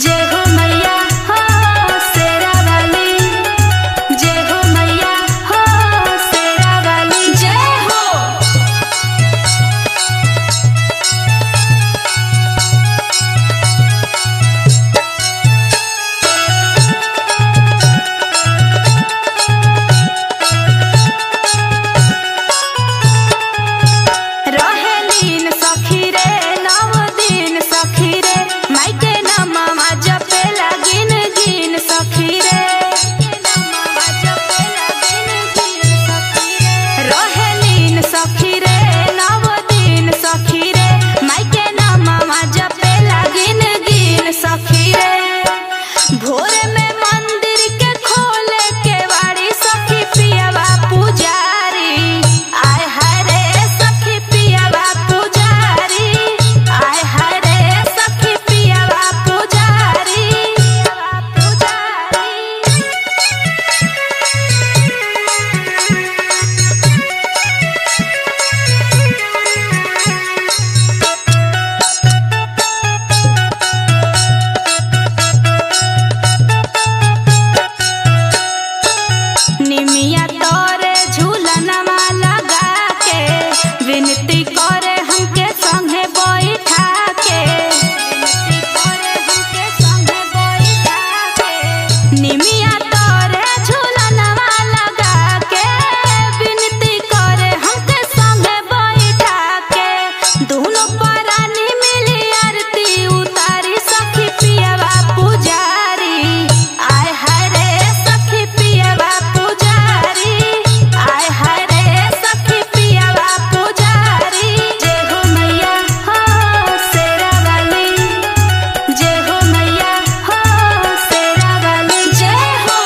जय हो मैया हो शेरा वाली, जय हो मैया हो शेरा वाली, जय हो। रहेलीन सखी रे नव दिन सखी रे, मायके नमवा जपे लागिन गिन सखी रे, नमवा जपे लागिन गिन सखी रे। रहेलीन सखी रे नव दिन सखी रे, मायके नमवा जपे लागिन गिन सखी रे। भोर में मंदिर के खोले के वाड़ी सखी पियवा पुजारी, आय हाय रे सखी पियवा पुजारी, आय हाय रे सखी पियवा पुजारी, पियवा पुजारी। निमिया तोरे झूलनवा लगा के, विनती करे हमके संगे बैठा के, विनती करे हमके संगे बैठा के। निमिया तोरे झूलनवा लगा के, विनती करे हमके संगे बैठा के। दोनों परानी मिली आरती उतारी सखी पियवा पुजारी, आय हाय रे सखी पियवा पुजारी, आय हाय रे सखी पियवा पुजारी। जय हो मैया हो शेरा वाली, जय हो मैया हो शेरा वाली, जय हो।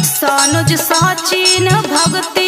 सनुज सचिन भक्ति